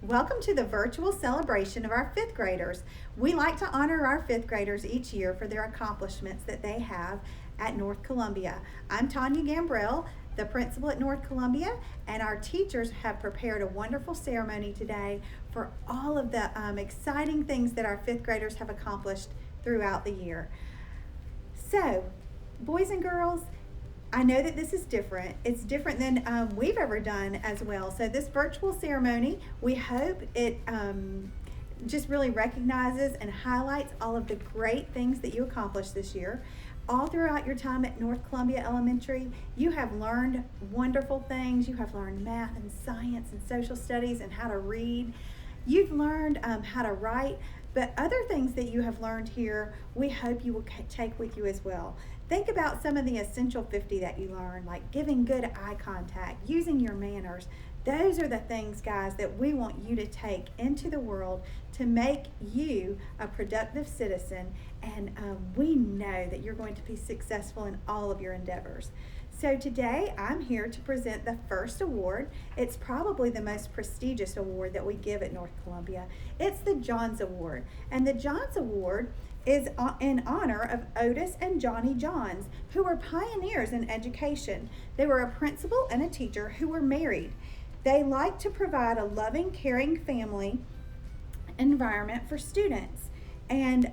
Welcome to the virtual celebration of our fifth graders. We like to honor our fifth graders each year for their accomplishments that they have at North Columbia. I'm Tanya Gambrell, the principal at North Columbia, and our teachers have prepared a wonderful ceremony today for all of the exciting things that our fifth graders have accomplished throughout the year. So, boys and girls, I know that this is different. It's different than we've ever done as well. So this virtual ceremony, we hope it just really recognizes and highlights all of the great things that you accomplished this year. All throughout your time at North Columbia Elementary, you have learned wonderful things. You have learned math and science and social studies and how to read. You've learned how to write, but other things that you have learned here, we hope you will take with you as well. Think about some of the essential 50 that you learned, like giving good eye contact, using your manners. Those are the things, guys, that we want you to take into the world to make you a productive citizen, and we know that you're going to be successful in all of your endeavors. So today I'm here to present the first award. It's probably the most prestigious award that we give at North Columbia. It's the Johns Award, and the Johns Award is in honor of Otis and Johnny Johns, who were pioneers in education. They were a principal and a teacher who were married. They liked to provide a loving, caring family environment for students, and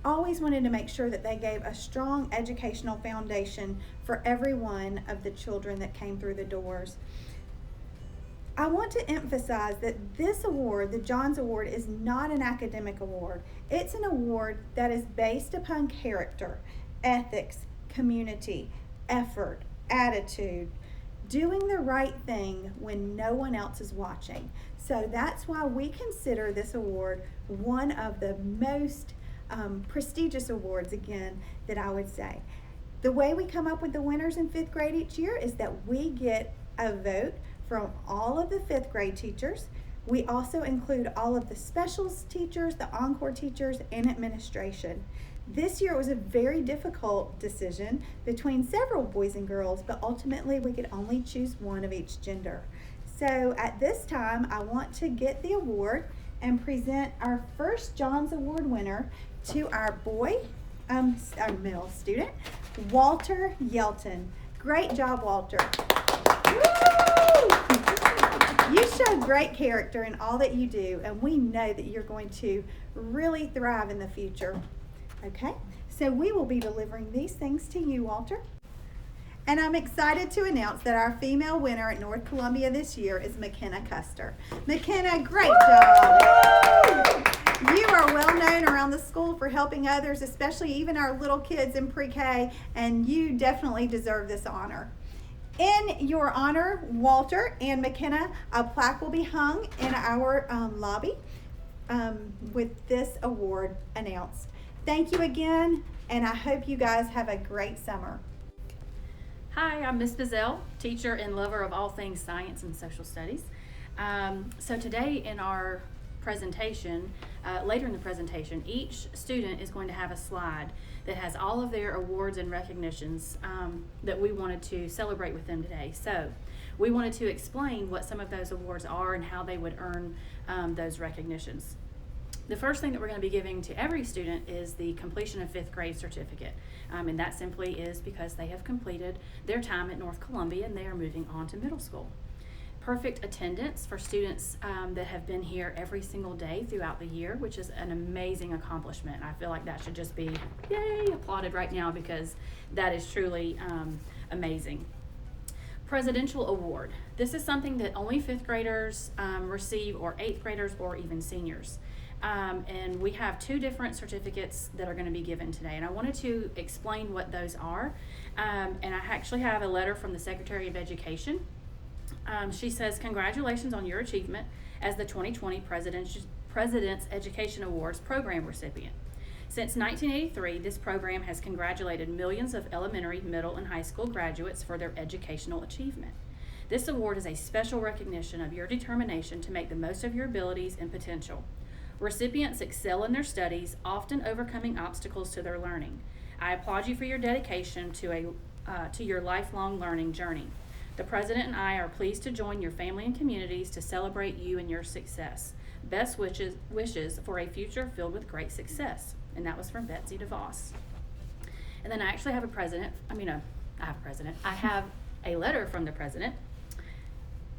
always wanted to make sure that they gave a strong educational foundation for every one of the children that came through the doors. I want to emphasize that this award, the Johns Award, is not an academic award. It's an award that is based upon character, ethics, community, effort, attitude, doing the right thing when no one else is watching. So that's why we consider this award one of the most prestigious awards, again, that I would say. The way we come up with the winners in fifth grade each year is that we get a vote from all of the fifth grade teachers. We also include all of the specials teachers, the encore teachers, and administration. This year it was a very difficult decision between several boys and girls, but ultimately we could only choose one of each gender. So at this time, I want to get the award and present our first Johns Award winner to our our middle student, Walter Yelton. Great job, Walter. Woo! You show great character in all that you do, and we know that you're going to really thrive in the future. Okay, so we will be delivering these things to you, Walter. And I'm excited to announce that our female winner at North Columbia this year is McKenna Custer. McKenna, great job. You are well known around the school for helping others, especially even our little kids in pre-K, and you definitely deserve this honor. In your honor, Walter and McKenna, a plaque will be hung in our lobby with this award announced. Thank you again, and I hope you guys have a great summer. Hi, I'm Miss Bizzell, teacher and lover of all things science and social studies. So today in our presentation, later in the presentation, each student is going to have a slide that has all of their awards and recognitions that we wanted to celebrate with them today. So we wanted to explain what some of those awards are and how they would earn those recognitions. The first thing that we're going to be giving to every student is the completion of fifth grade certificate. And that simply is because they have completed their time at North Columbia and they are moving on to middle school. Perfect attendance for students that have been here every single day throughout the year, which is an amazing accomplishment. I feel like that should just be, yay, applauded right now because that is truly amazing. Presidential Award. This is something that only fifth graders receive, or eighth graders, or even seniors. And we have two different certificates that are going to be given today, and I wanted to explain what those are. And I actually have a letter from the Secretary of Education. She says, congratulations on your achievement as the 2020 President's Education Awards program recipient. Since 1983, this program has congratulated millions of elementary, middle, and high school graduates for their educational achievement. This award is a special recognition of your determination to make the most of your abilities and potential. Recipients excel in their studies, often overcoming obstacles to their learning. I applaud you for your dedication to your lifelong learning journey. The president and I are pleased to join your family and communities to celebrate you and your success. Best wishes for a future filled with great success. And that was from Betsy DeVos. And then I actually have I have a letter from the president.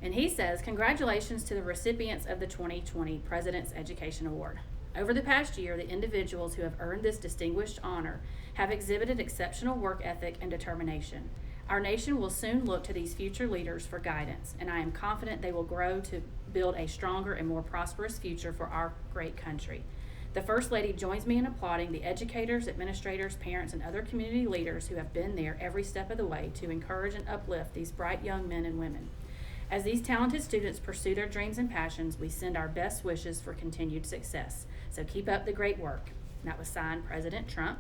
And he says, congratulations to the recipients of the 2020 President's Education Award. Over the past year, the individuals who have earned this distinguished honor have exhibited exceptional work ethic and determination. Our nation will soon look to these future leaders for guidance, and I am confident they will grow to build a stronger and more prosperous future for our great country. The First Lady joins me in applauding the educators, administrators, parents, and other community leaders who have been there every step of the way to encourage and uplift these bright young men and women. As these talented students pursue their dreams and passions, we send our best wishes for continued success. So keep up the great work. And that was signed President Trump.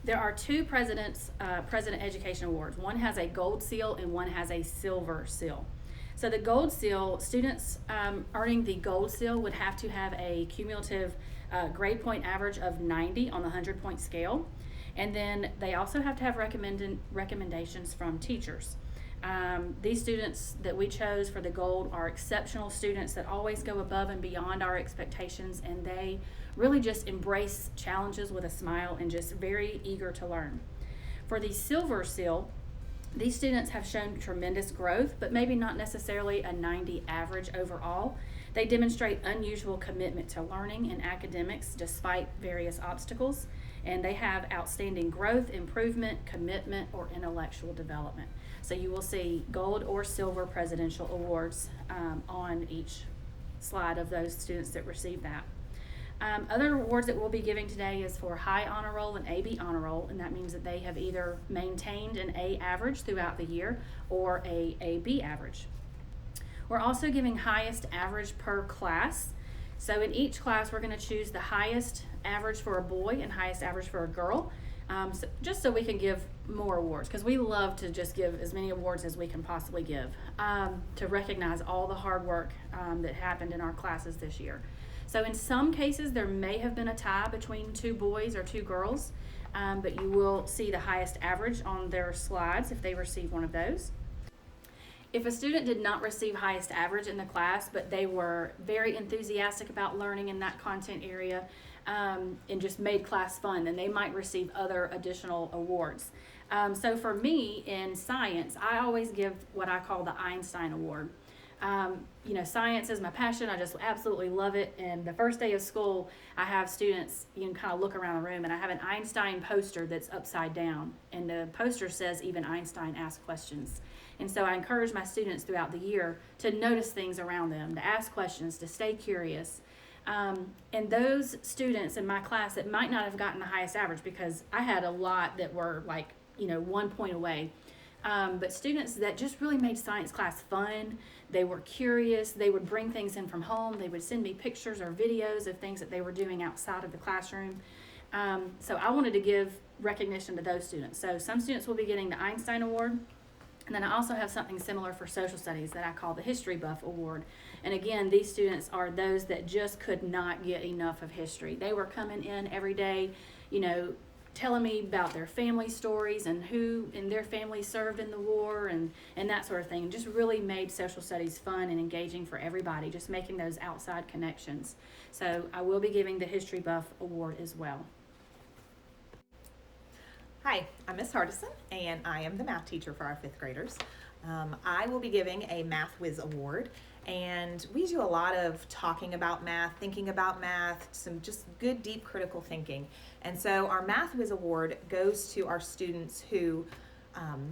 There are two President Education Awards. One has a gold seal and one has a silver seal. So the gold seal, students earning the gold seal would have to have a cumulative grade point average of 90 on the 100-point scale. And then they also have to have recommendations from teachers. These students that we chose for the gold are exceptional students that always go above and beyond our expectations, and they really just embrace challenges with a smile and just very eager to learn. For the silver seal, these students have shown tremendous growth, but maybe not necessarily a 90 average overall. They demonstrate unusual commitment to learning and academics despite various obstacles, and they have outstanding growth, improvement, commitment, or intellectual development. So you will see gold or silver presidential awards on each slide of those students that receive that. Other awards that we'll be giving today is for High Honor Roll and AB Honor Roll, and that means that they have either maintained an A average throughout the year or a AB average. We're also giving highest average per class. So in each class, we're going to choose the highest average for a boy and highest average for a girl, just so we can give more awards, because we love to just give as many awards as we can possibly give to recognize all the hard work that happened in our classes this year. So in some cases, there may have been a tie between two boys or two girls, but you will see the highest average on their slides if they receive one of those. If a student did not receive highest average in the class, but they were very enthusiastic about learning in that content area and just made class fun, then they might receive other additional awards. So for me in science, I always give what I call the Einstein Award. Science is my passion. I just absolutely love it. And the first day of school, I have students, you can kind of look around the room, and I have an Einstein poster that's upside down. And the poster says, even Einstein asked questions. And so I encourage my students throughout the year to notice things around them, to ask questions, to stay curious. And those students in my class that might not have gotten the highest average, because I had a lot that were 1 point away. But students that just really made science class fun, they were curious, they would bring things in from home, they would send me pictures or videos of things that they were doing outside of the classroom. So I wanted to give recognition to those students. So some students will be getting the Einstein Award, and then I also have something similar for social studies that I call the History Buff Award. And again, these students are those that just could not get enough of history. They were coming in every day, telling me about their family stories and who in their family served in the war and that sort of thing. Just really made social studies fun and engaging for everybody, just making those outside connections. So I will be giving the History Buff Award as well. Hi, I'm Miss Hardison, and I am the math teacher for our fifth graders. I will be giving a Math Whiz Award, and we do a lot of talking about math, thinking about math, some just good, deep, critical thinking. And so our Math Whiz Award goes to our students who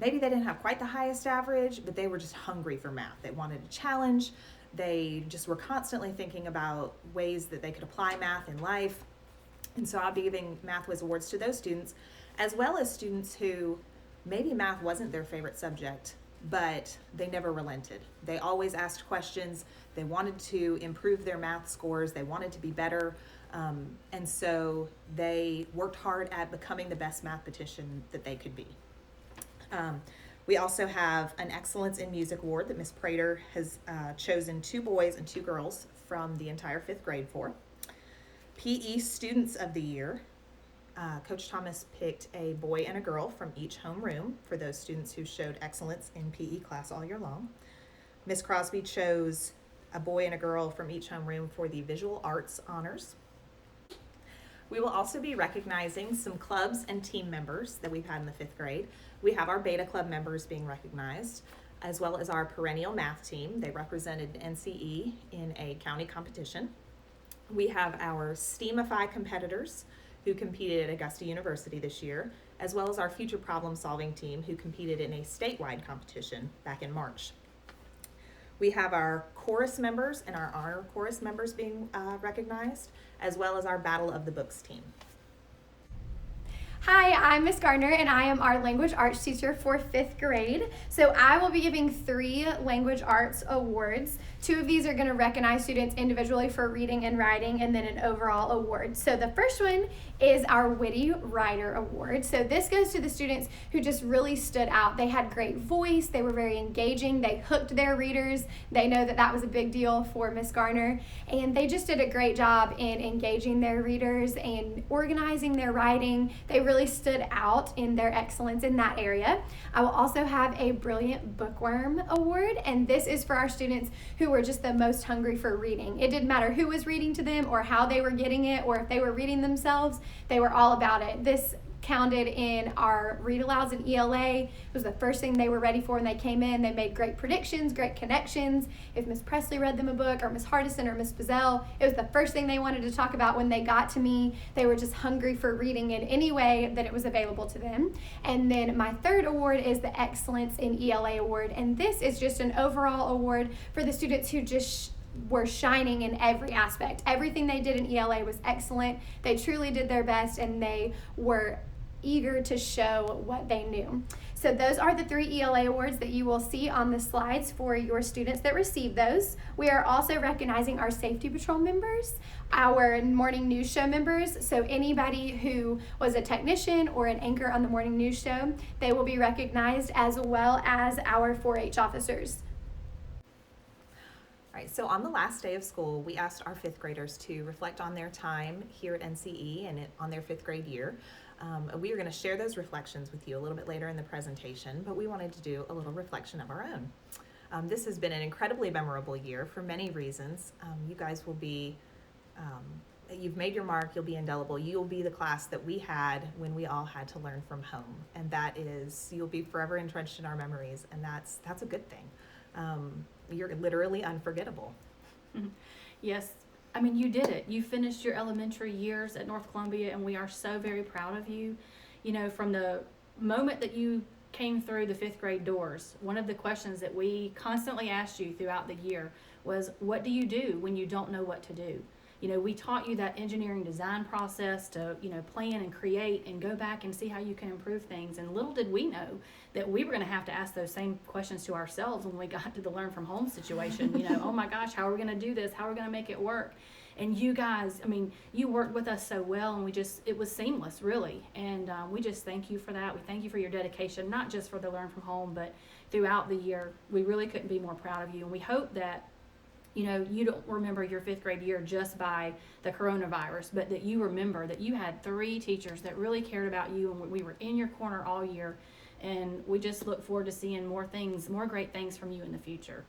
maybe they didn't have quite the highest average, but they were just hungry for math. They wanted a challenge. They just were constantly thinking about ways that they could apply math in life. And so I'll be giving Math Whiz Awards to those students, as well as students who maybe math wasn't their favorite subject, but they never relented. They always asked questions. They wanted to improve their math scores. They wanted to be better. And so they worked hard at becoming the best mathematician that they could be. We also have an Excellence in Music Award that Ms. Prater has chosen 2 boys and 2 girls from the entire 5th grade for. PE Students of the Year. Coach Thomas picked a boy and a girl from each homeroom for those students who showed excellence in PE class all year long. Miss Crosby chose a boy and a girl from each homeroom for the visual arts honors. We will also be recognizing some clubs and team members that we've had in the 5th grade. We have our Beta Club members being recognized, as well as our perennial math team. They represented NCE in a county competition. We have our STEAMify competitors who competed at Augusta University this year, as well as our future problem solving team who competed in a statewide competition back in March. We have our chorus members and our honor chorus members being recognized, as well as our Battle of the Books team. Hi, I'm Miss Gardner and I am our language arts teacher for 5th grade. So I will be giving 3 language arts awards. 2 of these are going to recognize students individually for reading and writing, and then an overall award. So the first one is our Witty Writer Award. So this goes to the students who just really stood out. They had great voice, they were very engaging, they hooked their readers. They know that that was a big deal for Miss Garner, and they just did a great job in engaging their readers and organizing their writing. They really stood out in their excellence in that area. I will also have a Brilliant Bookworm Award, and this is for our students who were just the most hungry for reading. It didn't matter who was reading to them or how they were getting it or if they were reading themselves. They were all about it. This counted in our read alouds in ELA. It was the first thing they were ready for when they came in. They made great predictions, great connections. If Miss Presley read them a book, or Miss Hardison or Miss Bazell, it was the first thing they wanted to talk about when they got to me. They were just hungry for reading in any way that it was available to them. And then my third award is the Excellence in ELA Award, and this is just an overall award for the students who just were shining in every aspect. Everything they did in ELA was excellent. They truly did their best, and they were eager to show what they knew. So those are the 3 ELA awards that you will see on the slides for your students that receive those. We are also recognizing our Safety Patrol members, our morning news show members. So anybody who was a technician or an anchor on the morning news show, they will be recognized, as well as our 4-H officers. All right, so on the last day of school, we asked our 5th graders to reflect on their time here at NCE and on their 5th grade year. We are going to share those reflections with you a little bit later in the presentation, but we wanted to do a little reflection of our own. This has been an incredibly memorable year for many reasons. You guys will be, you've made your mark, you'll be indelible. You'll be the class that we had when we all had to learn from home, and that is, you'll be forever entrenched in our memories, and that's a good thing. You're literally unforgettable. Yes, I mean, you did it. You finished your elementary years at North Columbia, and we are so very proud of you. You know, from the moment that you came through the 5th grade doors, one of the questions that we constantly asked you throughout the year was, what do you do when you don't know what to do? You know, we taught you that engineering design process to, you know, plan and create and go back and see how you can improve things. And little did we know that we were going to have to ask those same questions to ourselves when we got to the learn from home situation. You know, oh my gosh, how are we going to do this? How are we going to make it work? And you guys, I mean, you worked with us so well, and it was seamless, really. And we just thank you for that. We thank you for your dedication, not just for the learn from home, but throughout the year. We really couldn't be more proud of you. And we hope that, you know, you don't remember your 5th grade year just by the coronavirus, but that you remember that you had 3 teachers that really cared about you, and we were in your corner all year. And we just look forward to seeing more great things from you in the future.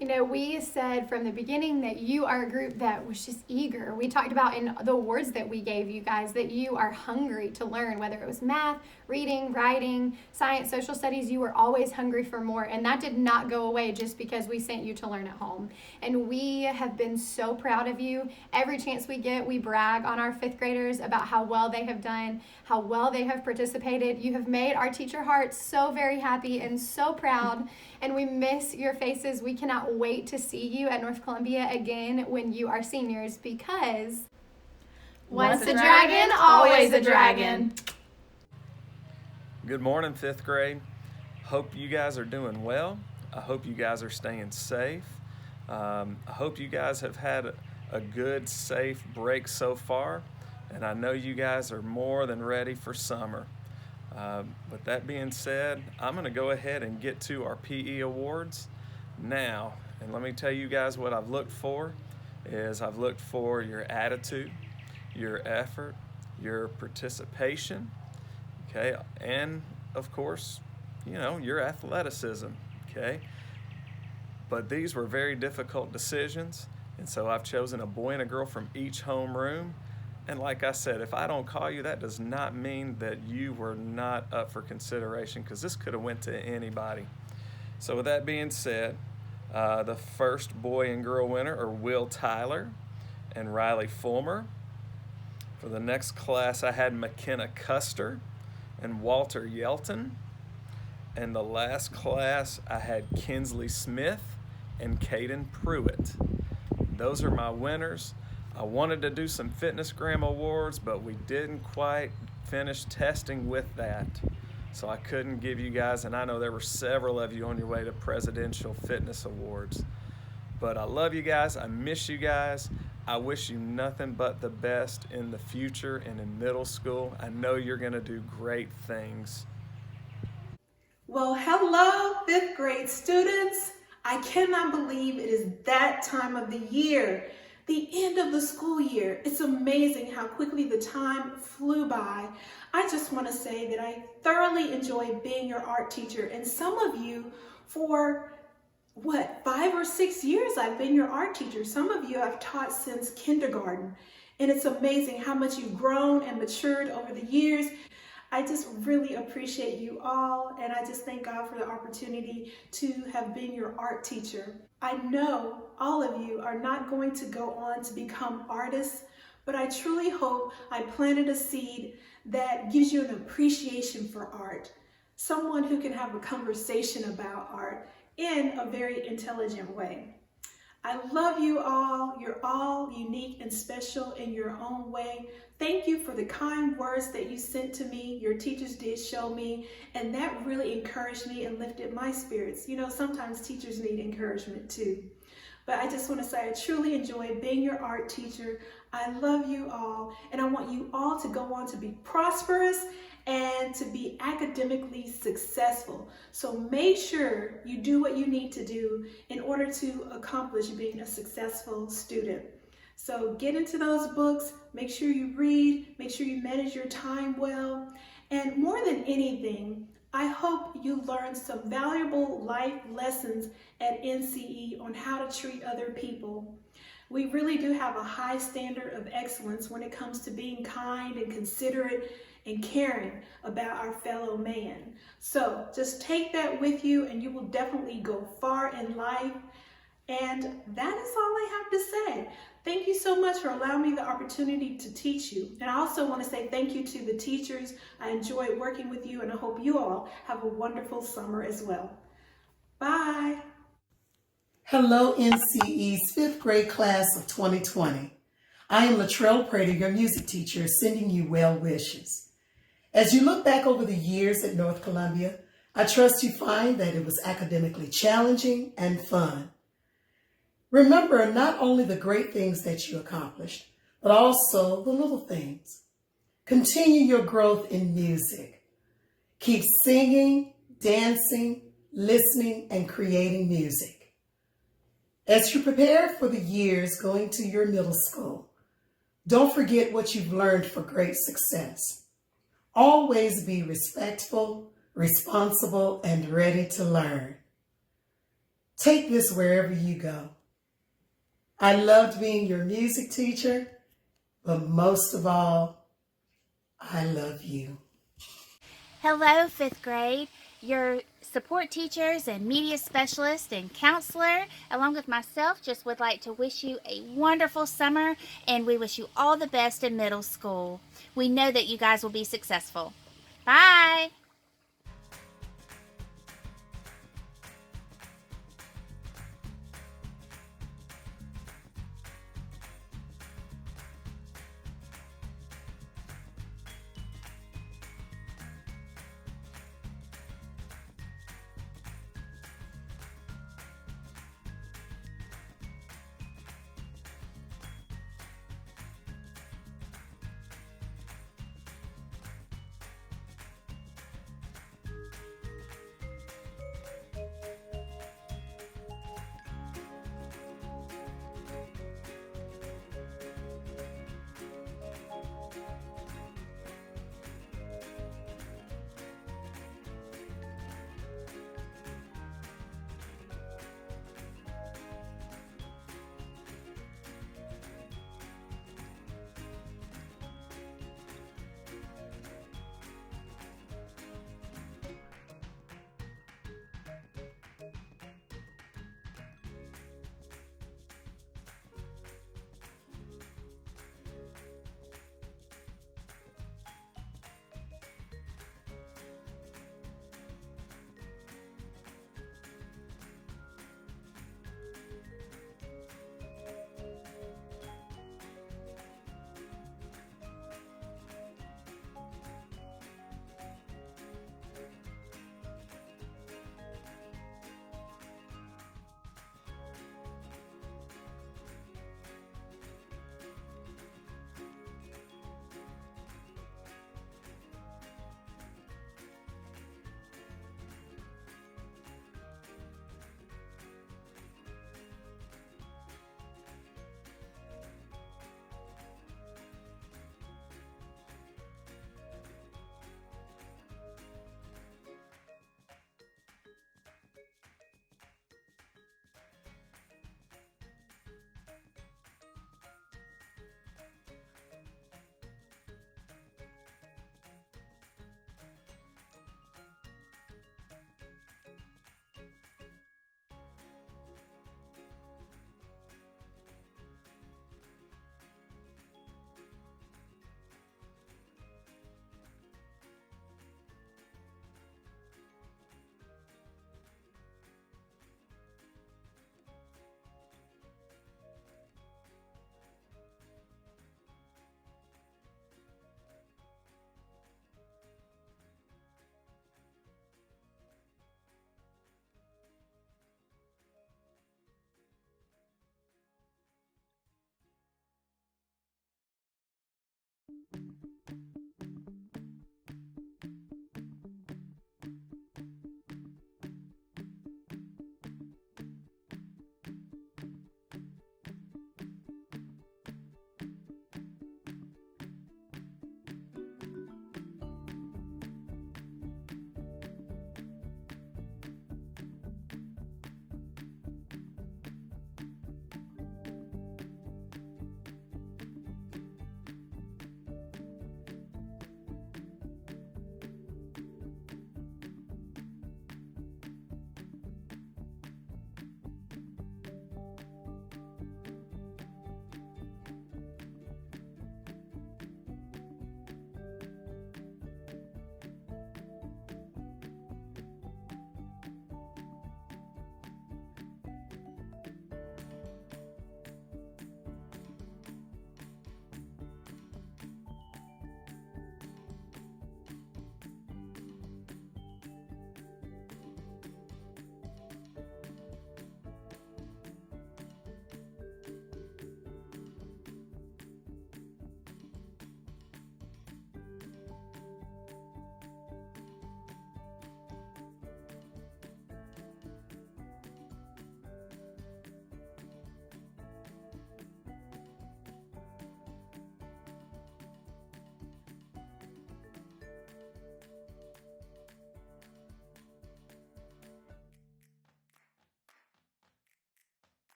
You know, we said from the beginning that you are a group that was just eager. We talked about in the awards that we gave you guys that you are hungry to learn, whether it was math, reading, writing, science, social studies. You were always hungry for more, and that did not go away just because we sent you to learn at home. And we have been so proud of you. Every chance we get, we brag on our 5th graders about how well they have done, how well they have participated. You have made our teacher hearts so very happy and so proud, and we miss your faces. We cannot wait to see you at North Columbia again when you are seniors, because once a dragon, always a dragon. Good morning, 5th grade. Hope you guys are doing well. I hope you guys are staying safe. I hope you guys have had a good, safe break so far, and I know you guys are more than ready for summer. With that being said, I'm going to go ahead and get to our PE awards now. And let me tell you guys what I've looked for is I've looked for your attitude, your effort, your participation, okay, and of course, your athleticism, okay? But these were very difficult decisions, and so I've chosen a boy and a girl from each homeroom. And like I said, if I don't call you, that does not mean that you were not up for consideration, because this could have went to anybody. So with that being said, the first boy and girl winner are Will Tyler and Riley Fulmer. For the next class, I had McKenna Custer and Walter Yelton. And the last class, I had Kinsley Smith and Caden Pruitt. Those are my winners. I wanted to do some Fitnessgram awards, but we didn't quite finish testing with that. So I couldn't give you guys, and I know there were several of you on your way to Presidential Fitness Awards. But I love you guys. I miss you guys. I wish you nothing but the best in the future and in middle school. I know you're going to do great things. Well, hello, 5th grade students. I cannot believe it is that time of the year, the end of the school year. It's amazing how quickly the time flew by. I just want to say that I thoroughly enjoy being your art teacher, and some of you for 5 or 6 years I've been your art teacher. Some of you I've taught since kindergarten, and it's amazing how much you've grown and matured over the years. I just really appreciate you all, and I just thank God for the opportunity to have been your art teacher. I know all of you are not going to go on to become artists, but I truly hope I planted a seed that gives you an appreciation for art, someone who can have a conversation about art in a very intelligent way. I love you all. You're all unique and special in your own way. Thank you for the kind words that you sent to me. Your teachers did show me, and that really encouraged me and lifted my spirits. Sometimes teachers need encouragement too. But I just want to say I truly enjoy being your art teacher. I love you all, and I want you all to go on to be prosperous and to be academically successful. So make sure you do what you need to do in order to accomplish being a successful student. So get into those books, make sure you read, make sure you manage your time well, and more than anything, I hope you learned some valuable life lessons at NCE on how to treat other people. We really do have a high standard of excellence when it comes to being kind and considerate and caring about our fellow man. So just take that with you, and you will definitely go far in life. And that is all I have to say. Thank you so much for allowing me the opportunity to teach you. And I also want to say thank you to the teachers. I enjoyed working with you, and I hope you all have a wonderful summer as well. Bye. Hello, NCE's 5th grade class of 2020. I am Latrell Prater, your music teacher, sending you well wishes. As you look back over the years at North Columbia, I trust you find that it was academically challenging and fun. Remember not only the great things that you accomplished, but also the little things. Continue your growth in music. Keep singing, dancing, listening, and creating music. As you prepare for the years going to your middle school, don't forget what you've learned for great success. Always be respectful, responsible, and ready to learn. Take this wherever you go. I loved being your music teacher, but most of all, I love you. Hello, 5th grade. Your support teachers and media specialist and counselor, along with myself, just would like to wish you a wonderful summer, and we wish you all the best in middle school. We know that you guys will be successful. Bye!